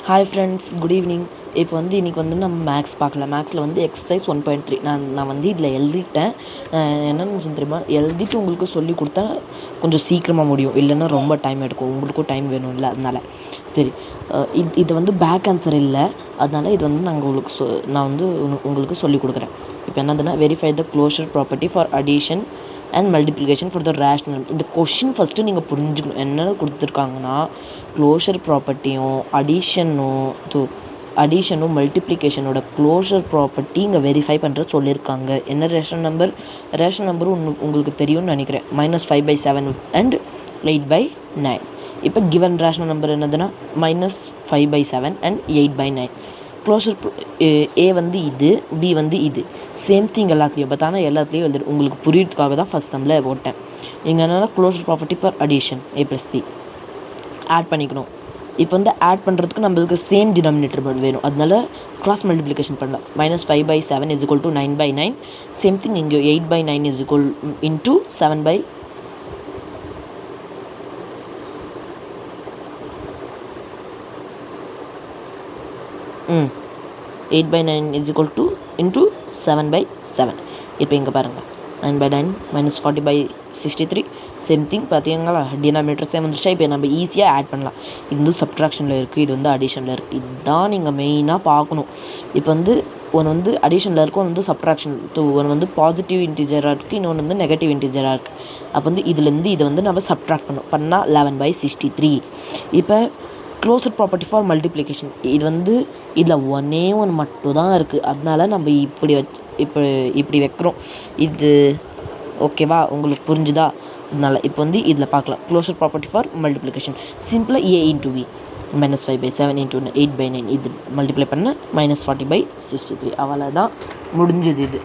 Hi friends, good evening. இப்போ இன்றைக்கி நம்ம மேக்ஸ் பார்க்கலாம். மேக்ஸில் எக்ஸசைஸ் 1.3 நான் இதில் எழுதிட்டேன். என்ன நினச்சேன் தெரியுமா, எழுதிட்டு உங்களுக்கு சொல்லி கொடுத்தா கொஞ்சம் சீக்கிரமாக முடியும், இல்லைன்னா ரொம்ப டைம் எடுக்கும், உங்களுக்கும் டைம் வேணும்ல, அதனால் சரி. இது பேக் ஆன்சர் இல்லை, அதனால் இது நான் உங்களுக்கு சொல்லி கொடுக்குறேன். இப்போ என்னதுன்னா, verify the closure property for addition and multiplication for the rational. இந்த கொஷின் ஃபஸ்ட்டு நீங்கள் புரிஞ்சுக்கணும். என்ன கொடுத்துருக்காங்கன்னா, க்ளோஷர் ப்ராப்பர்ட்டியும் அடிஷனும் மல்டிப்ளிகேஷனோட க்ளோஷர் ப்ராப்பர்ட்டி இங்கே வெரிஃபை பண்ணுற சொல்லியிருக்காங்க. என்ன ரேஷனல் நம்பரும் உங்களுக்கு தெரியும்னு நினைக்கிறேன். -5/7 அண்ட் 8/9. இப்போ கிவன் ரேஷனல் நம்பர் என்னதுன்னா -5/7 அண்ட் 8/9. க்ளோஷர் ஏ இது, பி இது, சேம் திங் எல்லாத்துலேயும். பட் ஆனால் எல்லாத்துலேயும் எழுதிடும், உங்களுக்கு புரியறதுக்காக தான் ஃபஸ்ட் சம்மில் போட்டேன். இங்கே என்னென்னா closure property for addition A+B add பண்ணிக்கணும். இப்போ ஆட் பண்ணுறதுக்கு நம்மளுக்கு சேம் டினாமினேட்டர் வேணும், அதனால கிராஸ் மல்டிப்ளிகேஷன் பண்ணலாம். -5/7 = 9/9. சேம் திங் இங்கே 8/9 × 7/. 8/9 × 7/7. இப்போ இங்கே பாருங்கள், 9/9 - 40/63. சேம் திங் பார்த்தீங்களா, டினாமினேட்டர் சேம் வந்துருச்சா. இப்போ நம்ம ஈஸியாக ஆட் பண்ணலாம். இது சப்ட்ராக்ஷனில் இருக்குது, இது அடிஷனில் இருக்குது. இதுதான் நீங்கள் மெயினாக பார்க்கணும். இப்போ ஒன்று அடிஷனில் இருக்குது, ஒன்று சப்ட்ராக்ஷன். ஒன்று பாசிட்டிவ் இன்டிஜராக இருக்குது, இன்னொன்று நெகட்டிவ் இன்டிஜராக இருக்குது. அப்போ இதுலேருந்து இதை நம்ம சப்ட்ராக்ட் பண்ணால் 11/63. இப்போ க்ளோஷர் ப்ராப்பர்ட்டி ஃபார் மல்டிப்ளிகேஷன் இது இதில் ஒன்றே ஒன்று மட்டும் தான் இருக்குது, அதனால நம்ம இப்படி வைக்கிறோம். இது ஓகேவா, உங்களுக்கு புரிஞ்சுதா? அதனால் இப்போ இதில் பார்க்கலாம். க்ளோஷர் ப்ராப்பர்ட்டி ஃபார் மல்டிப்ளிகேஷன் சிம்பிளாக A × B -5/7 × 8/9. இது மல்டிப்ளை பண்ண -40/63. அவ்வளோதான், முடிஞ்சது இது.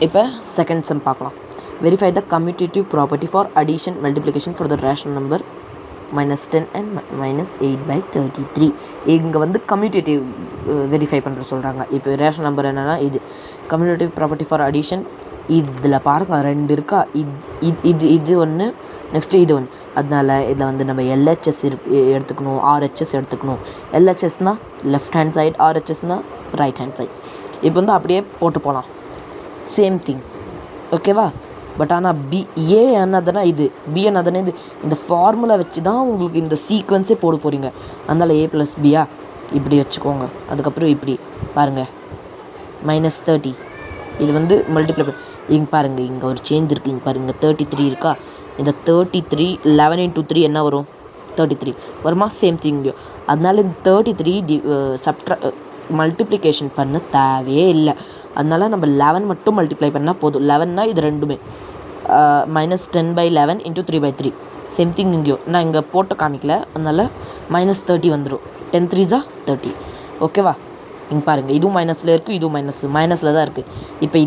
இப்போ செகண்ட் சம் பார்க்கலாம். Verify the commutative property for addition multiplication for the rational number -10 and -8/33. இங்கே கம்யூட்டேட்டிவ் வெரிஃபை பண்ணுற சொல்கிறாங்க. இப்போ ரேஷனல் நம்பர் என்னென்னா இது கம்யூட்டேட்டிவ் ப்ராப்பர்ட்டி ஃபார் அடிஷன். இதில் பாருங்கள், 2 இருக்கா, இது ஒன்று, நெக்ஸ்ட்டு இது ஒன்று. அதனால் இதில் நம்ம LHS எடுத்துக்கணும், RHS எடுத்துக்கணும். LHSனால் லெஃப்ட் ஹேண்ட் சைடு, RHSனால் ரைட் ஹேண்ட் சைடு. இப்போ அப்படியே போட்டு போகலாம், சேம் திங், ஓகேவா. பட் ஆனால் ஏ என்னதுன்னா இது, பி என்னதுன்னா இது. இந்த ஃபார்முலா வச்சு தான் உங்களுக்கு இந்த சீக்வன்ஸே போட போகிறீங்க. அதனால் A+B இப்படி வச்சுக்கோங்க. அதுக்கப்புறம் இப்படி பாருங்கள், -30. இது மல்டிப்ளை இங்கே பாருங்கள், இங்கே ஒரு சேஞ்ச் இருக்குது. இங்கே பாருங்கள், 33 இருக்கா. இந்த 33 11 × 3 என்ன வரும்? 33 வருமா? சேம் திங்கு. அதனால இந்த 33 மல்டிப்ளிகேஷன் பண்ண தேவையே இல்லை. அதனால் நம்ம 11 மட்டும் மல்டிப்ளை பண்ணால் போதும். 11னா இது ரெண்டுமே -10/11 × 3/3. சேம் திங் இங்கேயோ நான் இங்கே போட்டு காமிக்கல, அதனால் -30 வந்துடும். 10 3s 30, ஓகேவா. இங்கே பாருங்கள், இதுவும் மைனஸில் இருக்குது, இதுவும் மைனஸில் தான் இருக்குது. இப்போ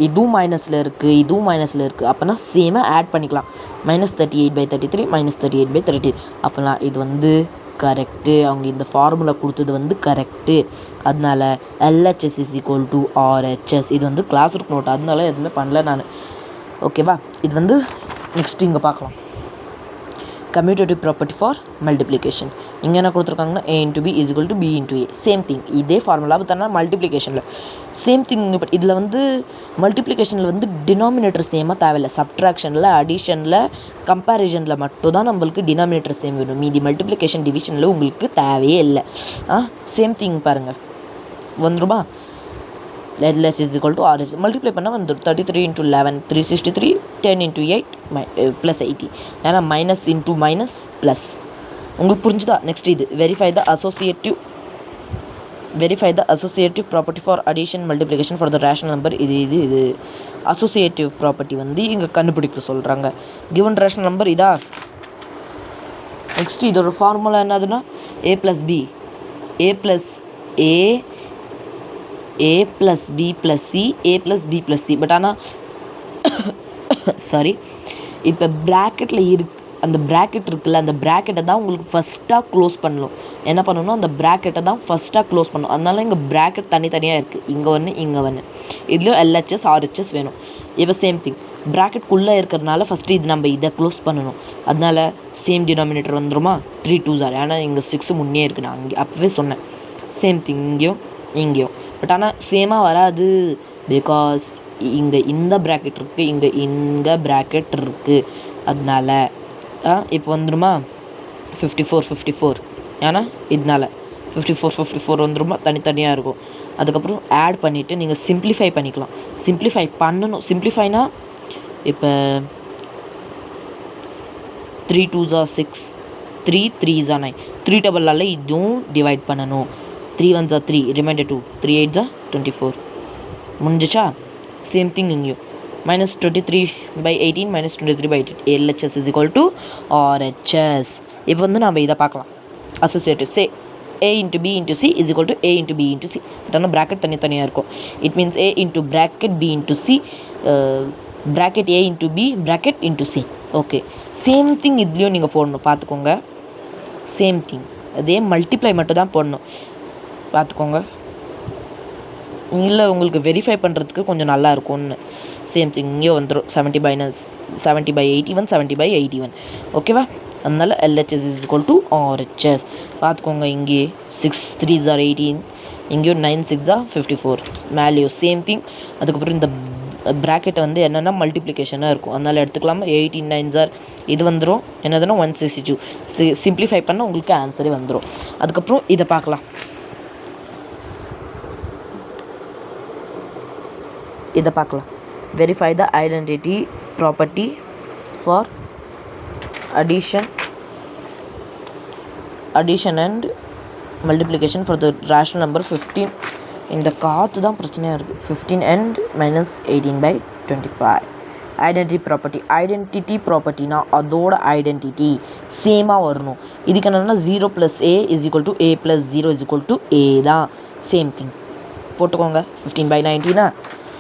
இதுவும் மைனஸில் இருக்குது, இதுவும் மைனஸில் இருக்குது. அப்போனா சேமாக ஆட் பண்ணிக்கலாம். -38/33 -38/30. அப்போனா இது கரெக்டு. அவங்க இந்த ஃபார்முலா கொடுத்தது கரெக்டு. அதனால் LHS = RHS. இது கிளாஸ் ஒர்க் நோட், அதனால எதுவுமே பண்ணல நான், ஓகேவா. இது நெக்ஸ்ட்டு இங்கே பார்க்கலாம். Commutative property for multiplication. இங்கே என்ன கொடுத்துருக்காங்கன்னா A × B = B × A. Same thing, இதே ஃபார்முலா பார்த்தோன்னா மல்டிப்ளிகேஷனில் சேம் திங். பட் இதில் மல்டிப்ளிகேஷனில் டினாமினேட்டர் சேமாக தேவையில்லை. சப்ட்ராக்ஷனில், அடிஷனில், கம்பேரிஷனில் மட்டும் தான் நம்மளுக்கு டினாமினேட்டர் சேம் வேணும். மீதி மல்டிப்ளிகேஷன் டிவிஷனில் உங்களுக்கு தேவையே இல்லை. சேம் திங் பாருங்கள், வந்துருமா. LHS = RHS மல்டிப்ளை பண்ணால் வந்துடும். 33 × 11 363, 10 × 8 +80. ஏன்னா மைனஸ் இன்ட்டு மைனஸ் ப்ளஸ். உங்களுக்கு புரிஞ்சுதா? நெக்ஸ்ட் இது verify the associative property for addition multiplication for the rational number. இது அசோசியேட்டிவ் ப்ராப்பர்ட்டி இங்கே கண்டுபிடிக்க சொல்கிறாங்க. கிவன் ரேஷனல் நம்பர் இதா. நெக்ஸ்ட் இதோட ஃபார்முலா என்னதுன்னா A+B +C A+B+C. பட் ஆனால் சாரி, இப்போ ப்ராக்கெட்டில் அந்த ப்ராக்கெட் இருக்குல்ல, அந்த ப்ராக்கெட்டை தான் உங்களுக்கு ஃபஸ்ட்டாக க்ளோஸ் பண்ணணும். என்ன பண்ணணும், அந்த ப்ராக்கெட்டை தான் ஃபஸ்ட்டாக க்ளோஸ் பண்ணணும். அதனால இங்கே ப்ராக்கெட் தனித்தனியாக இருக்குது, இங்கே ஒன்று இங்கே ஒன்று. இதுலேயும் LHS RHS வேணும். இப்போ சேம் திங் ப்ராக்கெட்குள்ளே இருக்கிறதுனால ஃபஸ்ட்டு இது நம்ம இதை க்ளோஸ் பண்ணணும். அதனால சேம் டினாமினேட்டர் வந்துருமா, 3 2s are. ஏன்னா இங்கே 6 முன்னே இருக்குது, நான் அங்கே அப்போவே சொன்னேன். சேம் திங் இங்கேயும் பட் ஆனால் சேமாக வராது. பிகாஸ் இங்கே இந்த ப்ராக்கெட் இருக்குது, இங்கே ப்ராக்கெட் இருக்குது. அதனால இப்போ வந்துடுமா 54 ஏன்னா இதனால 54 வந்துடுமா, தனித்தனியாக இருக்கும். அதுக்கப்புறம் ஆட் பண்ணிவிட்டு நீங்கள் சிம்ப்ளிஃபை பண்ணிக்கலாம். சிம்ப்ளிஃபை பண்ணணும். சிம்ப்ளிஃபைனா இப்போ 3 2s are 6, 3 3s are 9, 3 டபுளால் இதுவும் டிவைட் பண்ணணும். 3 1s are 3, reminder 2, 3 8s are 24. முடிஞ்சிச்சா? சேம் திங் இங்கேயும் -23/18 -23/18 LHS is equal to RHS. இப்போ வந்து நம்ம இதை பார்க்கலாம். Associative say A into B into C is equal to A into B into C. But ஆனால் ப்ராக்கெட் தனித்தனியாக இருக்கும். It means A into bracket B into C, bracket A into B, bracket into C. Okay, same thing இதுலேயும் நீங்கள் போடணும், பார்த்துக்கோங்க. Same thing அதே multiply மட்டும் தான் போடணும், பார்த்துக்கோங்க. இல்லை உங்களுக்கு வெரிஃபை பண்ணுறதுக்கு கொஞ்சம் நல்லா இருக்கும்னு. சேம் திங் இங்கே வந்துடும் 70/81 70/81. ஓகேவா? அதனால LHS is equal to RHS. பார்த்துக்கோங்க, இங்கே 6 3s are 18, இங்கேயும் 9 6s are 54. மேலேயோ சேம் திங். அதுக்கப்புறம் இந்த ப்ராக்கெட் வந்து என்னென்னா மல்டிப்ளிகேஷனாக இருக்கும், அதனால் எடுத்துக்கலாமா. 18 9s are இது வந்துடும் என்னதுன்னா 162. சிம்ப்ளிஃபை பண்ணால் உங்களுக்கு ஆன்சரே வந்துடும். அதுக்கப்புறம் இதை பார்க்கலாம். Verify the identity property for addition and multiplication for the rational number 15. இந்த காற்று தான் பிரச்சனையாக இருக்குது. 15 and -18/25. ஐடென்டிட்டி ப்ராப்பர்ட்டினா அதோட ஐடென்டிட்டி சேமாக வரணும். இதுக்கு என்னென்னா 0 + A is equal to A + 0 is equal to A தான். சேம் திங் போட்டுக்கோங்க. 15/19